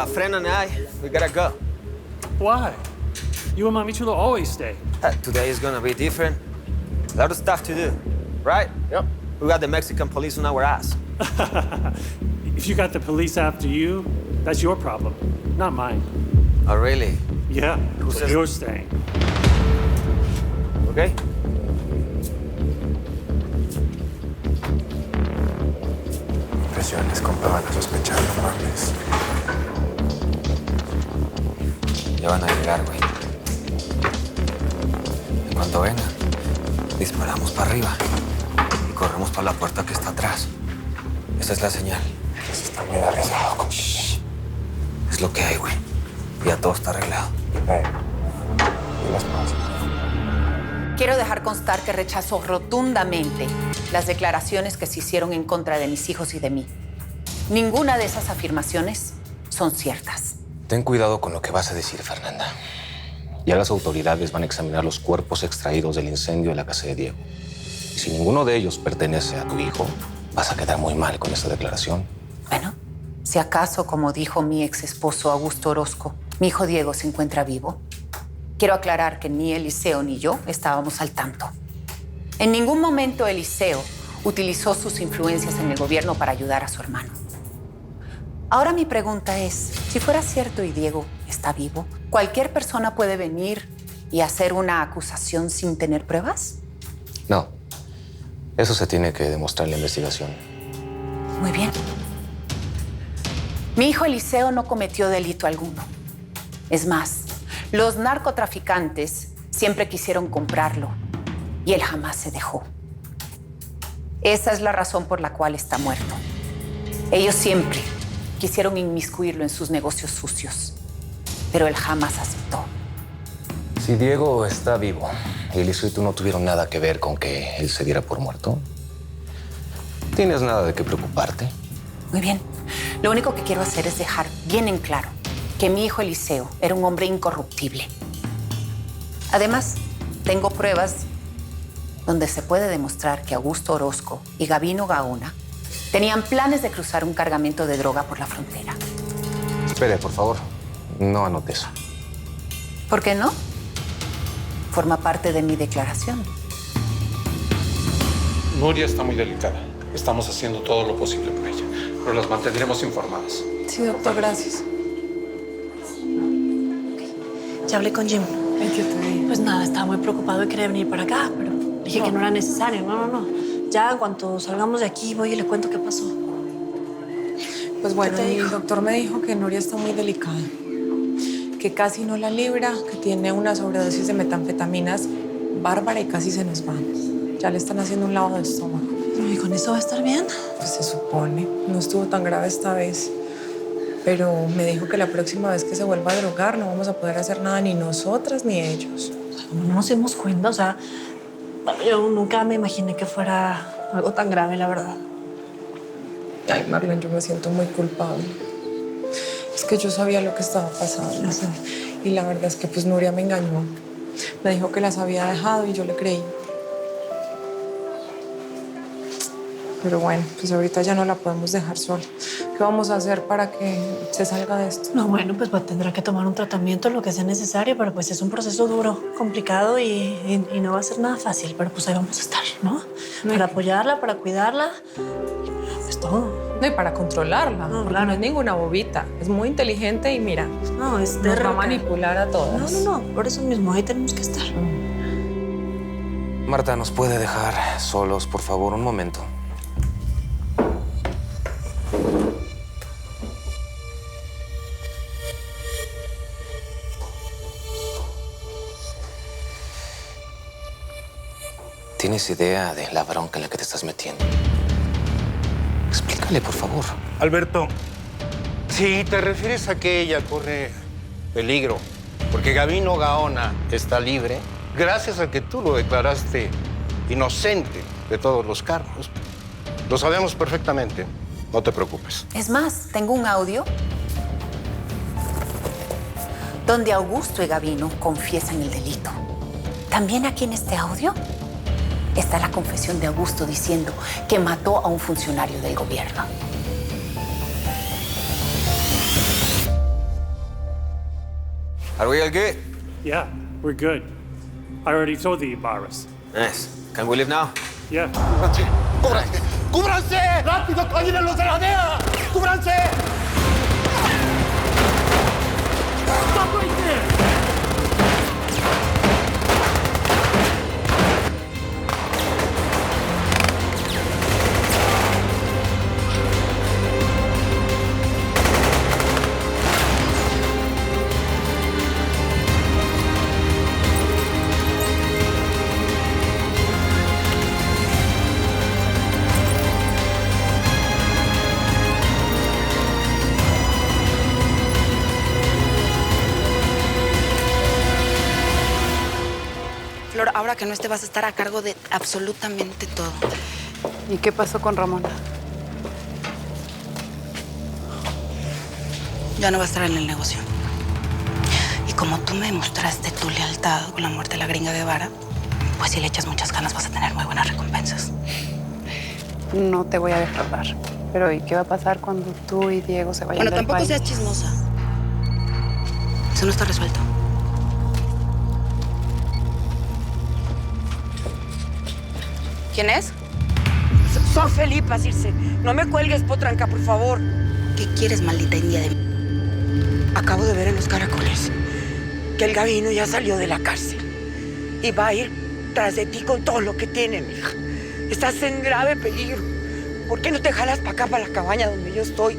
Fren and I, we gotta go. Why? You and Mami Chulo always stay. Today is gonna be different. A lot of stuff to do, right? Yep. We got the Mexican police on our ass. If you got the police after you, that's your problem, not mine. Oh, really? Yeah, Who so says- you're staying. Okay? Impresiones, compa, van a sospechar, no mames. Ya van a llegar, güey. Y cuando vengan, disparamos para arriba y corremos para la puerta que está atrás. Esa es la señal. Eso está muy arriesgado, compa. Es lo que hay, güey. Ya todo está arreglado. Y las más. Quiero dejar constar que rechazo rotundamente las declaraciones que se hicieron en contra de mis hijos y de mí. Ninguna de esas afirmaciones son ciertas. Ten cuidado con lo que vas a decir, Fernanda. Ya las autoridades van a examinar los cuerpos extraídos del incendio de la casa de Diego. Y si ninguno de ellos pertenece a tu hijo, vas a quedar muy mal con esta declaración. Bueno, si acaso, como dijo mi ex esposo Augusto Orozco, mi hijo Diego se encuentra vivo, quiero aclarar que ni Eliseo ni yo estábamos al tanto. En ningún momento Eliseo utilizó sus influencias en el gobierno para ayudar a su hermano. Ahora mi pregunta es, si fuera cierto y Diego está vivo, ¿cualquier persona puede venir y hacer una acusación sin tener pruebas? No. Eso se tiene que demostrar en la investigación. Muy bien. Mi hijo Eliseo no cometió delito alguno. Es más, los narcotraficantes siempre quisieron comprarlo y él jamás se dejó. Esa es la razón por la cual está muerto. Ellos siempre quisieron inmiscuirlo en sus negocios sucios, pero él jamás aceptó. Si Diego está vivo y Eliseo y tú no tuvieron nada que ver con que él se diera por muerto, ¿tienes nada de qué preocuparte? Muy bien. Lo único que quiero hacer es dejar bien en claro que mi hijo Eliseo era un hombre incorruptible. Además, tengo pruebas donde se puede demostrar que Augusto Orozco y Gabino Gaona tenían planes de cruzar un cargamento de droga por la frontera. Espere, por favor. No anote eso. ¿Por qué no? Forma parte de mi declaración. Nuria está muy delicada. Estamos haciendo todo lo posible por ella, pero las mantendremos informadas. Sí, doctor, gracias. Ya hablé con Jim. Ay, ¿qué te digo? Pues nada, estaba muy preocupado y quería venir para acá, pero dije que no era necesario. No. Ya en cuanto salgamos de aquí voy y le cuento qué pasó. Pues bueno, ¿Qué te el dijo? doctor me dijo que Nuria está muy delicada, que casi no la libra, que tiene una sobredosis de metanfetaminas bárbara y casi se nos va. Ya le están haciendo un lavado de estómago. ¿Y con eso va a estar bien? Pues se supone. No estuvo tan grave esta vez. Pero me dijo que la próxima vez que se vuelva a drogar no vamos a poder hacer nada ni nosotras ni ellos. O sea, como no nos dimos cuenta, o sea, bueno, yo nunca me imaginé que fuera algo tan grave, la verdad. Ay, Marlene, yo me siento muy culpable. Es que yo sabía lo que estaba pasando. Ya sé. Y la verdad es que pues Nuria me engañó. Me dijo que las había dejado y yo le creí. Pero bueno, pues ahorita ya no la podemos dejar sola. ¿Qué vamos a hacer para que se salga de esto? No, bueno, pues tendrá que tomar un tratamiento, lo que sea necesario, pero pues es un proceso duro, complicado y no va a ser nada fácil, pero pues ahí vamos a estar, ¿no? Para apoyarla, para cuidarla, pues todo. No, y para controlarla. No, porque claro. no es ninguna bobita. Es muy inteligente y mira, No, es nos va a terca. manipular a todas. No, por eso mismo, ahí tenemos que estar. Marta, ¿nos puede dejar solos, por favor, un momento? ¿Tienes idea de la bronca en la que te estás metiendo? Explícale, por favor. Alberto, si te refieres a que ella corre peligro porque Gabino Gaona está libre, gracias a que tú lo declaraste inocente de todos los cargos, lo sabemos perfectamente. No te preocupes. Es más, tengo un audio donde Augusto y Gabino confiesan el delito. También aquí en este audio está la confesión de Augusto diciendo que mató a un funcionario del gobierno. Are we all good? Yeah, we're good. I already told the Ibarras. Nice. Can we leave now? Yeah. ¡Cúbranse! ¡Cúbranse! ¡Rápido, que vienen los de la DEA! ¡Cúbranse! Stop right there! Flor, ahora que no esté vas a estar a cargo de absolutamente todo. ¿Y qué pasó con Ramona? Ya no va a estar en el negocio. Y como tú me demostraste tu lealtad con la muerte de la gringa Guevara, pues si le echas muchas ganas vas a tener muy buenas recompensas. No te voy a defraudar. Pero ¿y qué va a pasar cuando tú y Diego se vayan Bueno, del tampoco país? seas chismosa. Eso no está resuelto. ¿Quién es? Son Felipas, Irse. No me cuelgues, potranca, por favor. ¿Qué quieres, maldita india de mí? Acabo de ver en los caracoles que el Gavino ya salió de la cárcel y va a ir tras de ti con todo lo que tiene, mija. Estás en grave peligro. ¿Por qué no te jalas para acá, para la cabaña donde yo estoy?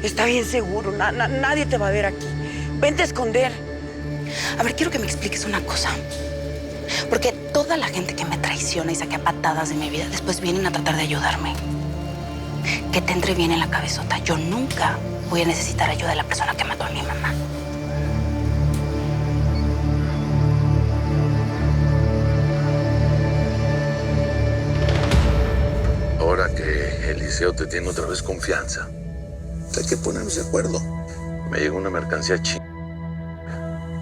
Está bien seguro. Nadie te va a ver aquí. Vente a esconder. A ver, quiero que me expliques una cosa. Porque toda la gente que me traiciona y saca patadas de mi vida, después vienen a tratar de ayudarme. Que te entre bien en la cabezota. Yo nunca voy a necesitar ayuda de la persona que mató a mi mamá. Ahora que Eliseo te tiene otra vez confianza, hay que ponernos de acuerdo. Me llegó una mercancía china,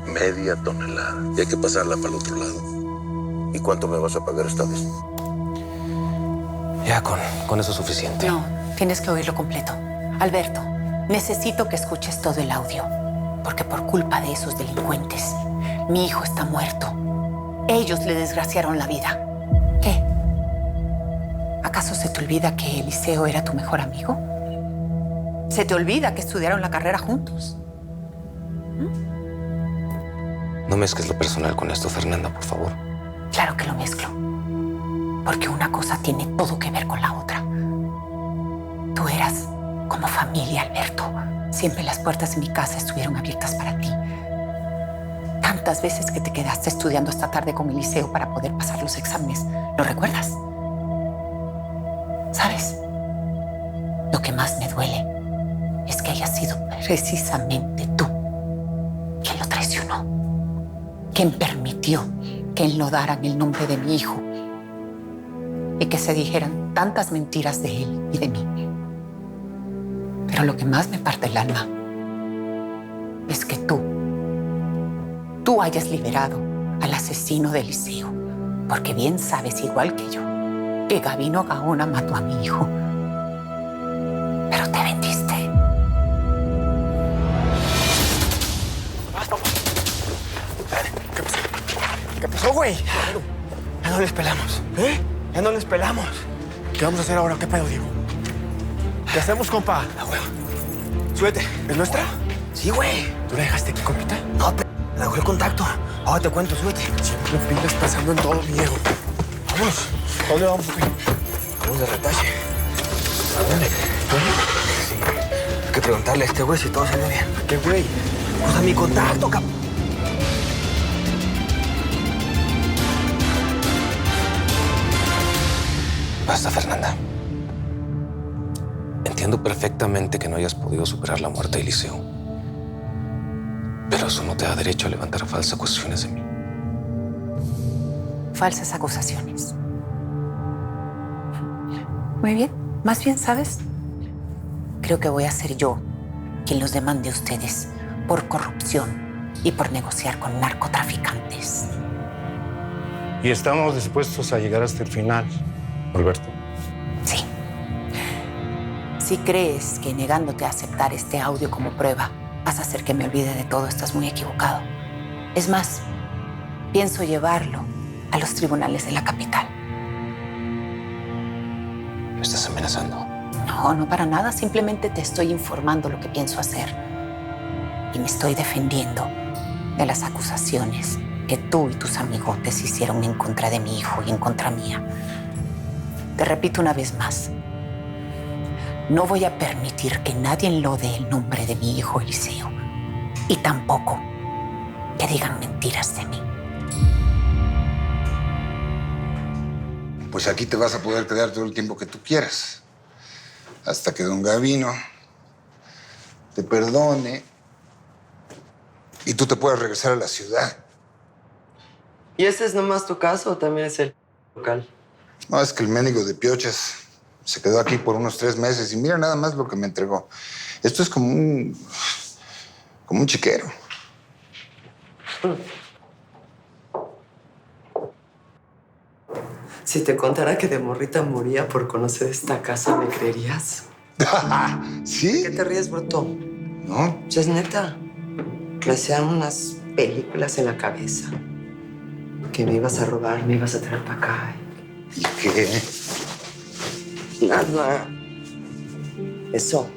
media tonelada, y hay que pasarla para el otro lado. ¿Y cuánto me vas a pagar esta vez? Ya, con eso es suficiente. No, tienes que oírlo completo. Alberto, necesito que escuches todo el audio, porque por culpa de esos delincuentes, mi hijo está muerto. Ellos le desgraciaron la vida. ¿Qué? ¿Acaso se te olvida que Eliseo era tu mejor amigo? ¿Se te olvida que estudiaron la carrera juntos? No mezcles lo personal con esto, Fernanda, por favor. Claro que lo mezclo, porque una cosa tiene todo que ver con la otra. Tú eras como familia, Alberto. Siempre las puertas de mi casa estuvieron abiertas para ti. Tantas veces que te quedaste estudiando esta tarde con Eliseo para poder pasar los exámenes. ¿Lo recuerdas? ¿Sabes? Lo que más me duele es que haya sido precisamente tú quien lo traicionó, quien permitió que enlodaran el nombre de mi hijo y que se dijeran tantas mentiras de él y de mí. Pero lo que más me parte el alma es que tú hayas liberado al asesino de Eliseo, porque bien sabes, igual que yo, que Gavino Gaona mató a mi hijo. Pero te vendiste. ¿Qué pasó, güey? Ya no les pelamos. ¿Eh? Ya no les pelamos. ¿Qué vamos a hacer ahora? ¿Qué pedo, Diego? ¿Qué hacemos, compa? La hueva. Súbete. ¿Es nuestra? Sí, güey. ¿Tú la dejaste aquí, compita? No, me dejó el contacto. Ahora te cuento, súbete. Siempre vienes pensando en todo, Diego. Vámonos. ¿A dónde vamos, güey? Vamos de retache. ¿A dónde? Sí. Hay que preguntarle a este güey si todo salió bien. ¿Qué güey? Pues a mi contacto, Basta, Fernanda. Entiendo perfectamente que no hayas podido superar la muerte de Eliseo. Pero eso no te da derecho a levantar falsas acusaciones de mí. Falsas acusaciones. Muy bien. Más bien, ¿sabes? Creo que voy a ser yo quien los demande a ustedes por corrupción y por negociar con narcotraficantes. Y estamos dispuestos a llegar hasta el final, Alberto. Sí. Si crees que negándote a aceptar este audio como prueba vas a hacer que me olvide de todo, estás muy equivocado. Es más, pienso llevarlo a los tribunales de la capital. ¿Me estás amenazando? No, no para nada. Simplemente te estoy informando lo que pienso hacer. Y me estoy defendiendo de las acusaciones que tú y tus amigotes hicieron en contra de mi hijo y en contra mía. Te repito una vez más. No voy a permitir que nadie enlode el nombre de mi hijo Eliseo. Y tampoco que digan mentiras de mí. Pues aquí te vas a poder quedar todo el tiempo que tú quieras. Hasta que don Gavino te perdone y tú te puedas regresar a la ciudad. ¿Y este es nomás tu caso o también es el local? No, es que el médico de Piochas se quedó aquí por unos 3 meses y mira nada más lo que me entregó. Esto es como un chiquero. Si te contara que de morrita moría por conocer esta casa, ¿me creerías? ¿Sí? ¿Qué te ríes, bruto? No. Ya es neta. Me hacían unas películas en la cabeza. Que me ibas a robar, me ibas a traer para acá. ¿Y qué? Nada. Eso.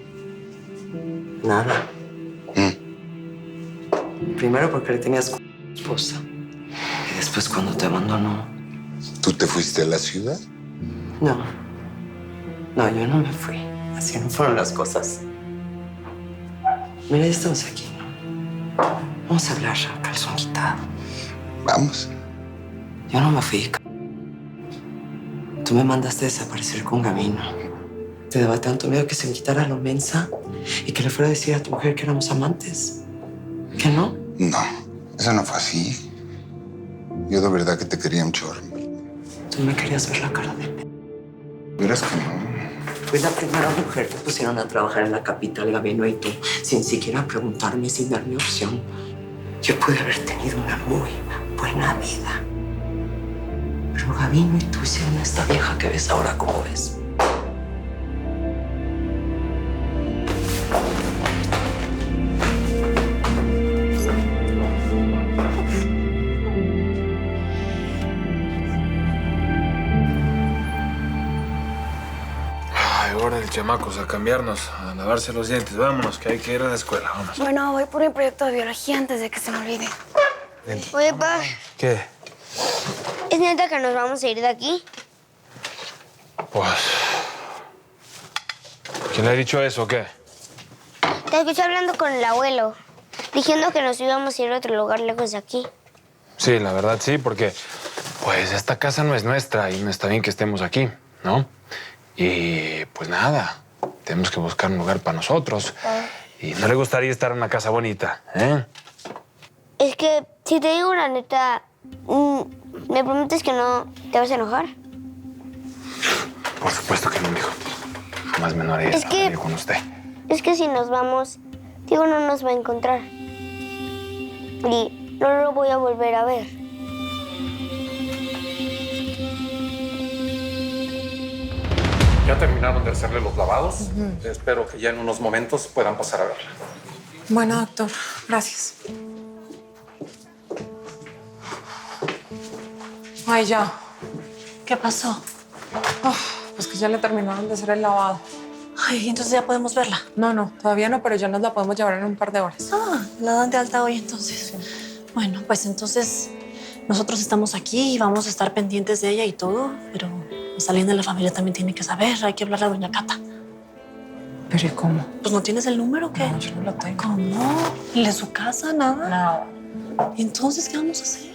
Nada. Primero porque le tenías esposa. Y después cuando te abandonó. ¿Tú te fuiste a la ciudad? No. No, yo no me fui. Así no fueron las cosas. Mira, ya estamos aquí, ¿no? Vamos a hablar a calzón quitado. Vamos. Yo no me fui. Tú me mandaste a desaparecer con Gavino. Te daba tanto miedo que se me quitara lo mensa y que le fuera a decir a tu mujer que éramos amantes. ¿Que no? No, eso no fue así. Yo de verdad que te quería un chorro. Tú me querías ver la cara de él. Verás que no. Fui la primera mujer que pusieron a trabajar en la capital, Gavino y tú, sin siquiera preguntarme, sin darme opción. Yo pude haber tenido una muy buena vida. Pero Gavino y tú hicieron a esta vieja que ves ahora como ves. Ay, órale, chamacos, a cambiarnos, a lavarse los dientes. Vámonos, que hay que ir a la escuela, vámonos. Bueno, voy por el proyecto de biología antes de que se me olvide. Oye, pa, ¿Qué? ¿es neta que nos vamos a ir de aquí? Pues... ¿Quién le ha dicho eso o qué? Te escuché hablando con el abuelo, diciendo que nos íbamos a ir a otro lugar lejos de aquí. Sí, la verdad sí, porque... Pues esta casa no es nuestra y no está bien que estemos aquí, ¿no? Y pues nada, tenemos que buscar un lugar para nosotros. Y no le gustaría estar en una casa bonita, ¿eh? Es que, si te digo la neta, ¿me prometes que no te vas a enojar? Por supuesto que no, mijo. Jamás me enojaría con usted. Es que si nos vamos, Diego no nos va a encontrar. Y no lo voy a volver a ver. Ya terminaron de hacerle los lavados. Espero que ya en unos momentos puedan pasar a verla. Bueno, doctor, gracias. Ay, ya. ¿Qué pasó? Pues que ya le terminaron de hacer el lavado. Ay, entonces ya podemos verla. No, todavía no, pero ya nos la podemos llevar en un par de horas. Ah, la dan de alta hoy entonces. Sí. Bueno, pues entonces nosotros estamos aquí y vamos a estar pendientes de ella y todo, pero pues, alguien de la familia también tiene que saber. Hay que hablarle a doña Cata. ¿Pero y cómo? Pues ¿no tienes el número o qué? No, yo no lo tengo. ¿Cómo? ¿El de su casa? Nada. Nada. Entonces, ¿qué vamos a hacer?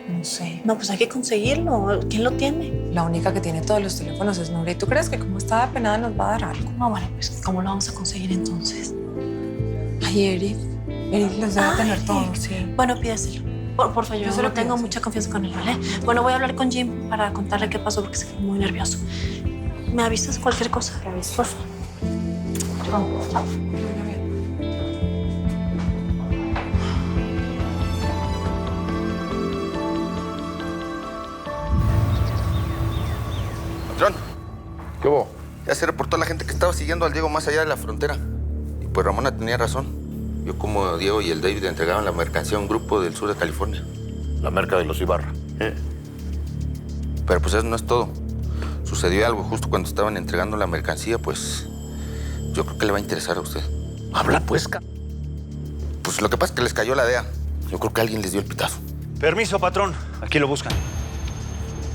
No sé. No, pues hay que conseguirlo. ¿Quién lo tiene? La única que tiene todos los teléfonos es Nuria. ¿Y tú crees que como está apenada nos va a dar algo? No, bueno, pues ¿cómo lo vamos a conseguir entonces? Ay, Eric los debe tener todos, sí. Bueno, pídeselo. Por favor, yo solo tengo mucha confianza con él, ¿vale? Bueno, voy a hablar con Jim para contarle qué pasó porque se quedó muy nervioso. ¿Me avisas cualquier cosa? Te aviso. Por favor. Patrón. ¿Qué hubo? Ya se reportó a la gente que estaba siguiendo al Diego más allá de la frontera. Y pues Ramona tenía razón. vio cómo Diego y el David entregaban la mercancía a un grupo del sur de California. La merca de los Ibarra. Pero pues eso no es todo. Sucedió algo justo cuando estaban entregando la mercancía, pues yo creo que le va a interesar a usted. Habla pues, Pues lo que pasa es que les cayó la DEA. Yo creo que alguien les dio el pitazo. Permiso, patrón. Aquí lo buscan.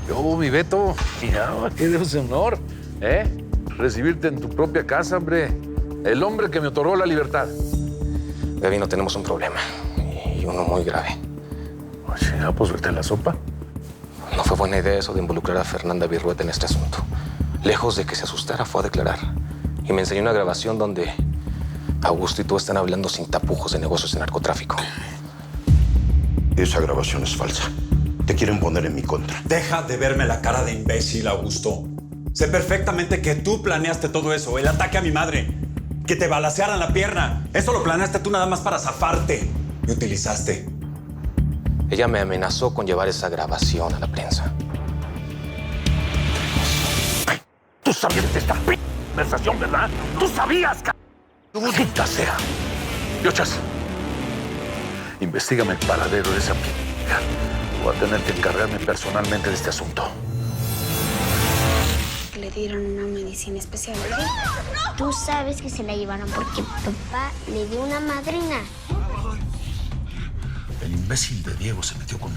Yo, mi Beto, mira, qué de ese honor, ¿eh? Recibirte en tu propia casa, hombre. El hombre que me otorgó la libertad. Gavino, tenemos un problema. Y uno muy grave. Oye, pues vete a la sopa. No fue buena idea eso de involucrar a Fernanda Birrueta en este asunto. Lejos de que se asustara, fue a declarar. Y me enseñó una grabación donde Augusto y tú están hablando sin tapujos de negocios de narcotráfico. Esa grabación es falsa. Te quieren poner en mi contra. Deja de verme la cara de imbécil, Augusto. Sé perfectamente que tú planeaste todo eso, el ataque a mi madre, que te balacearan la pierna. Eso lo planeaste tú nada más para zafarte. Me utilizaste. Ella me amenazó con llevar esa grabación a la prensa. Tú sabías de esta conversación, ¿verdad? Tú sabías, Maldita sea. Yochas, investígame el paradero de esa p***. Voy a tener que encargarme personalmente de este asunto. Le dieron una medicina especial, ¿verdad? Tú sabes que se la llevaron porque papá le dio una madrina. El imbécil de Diego se metió con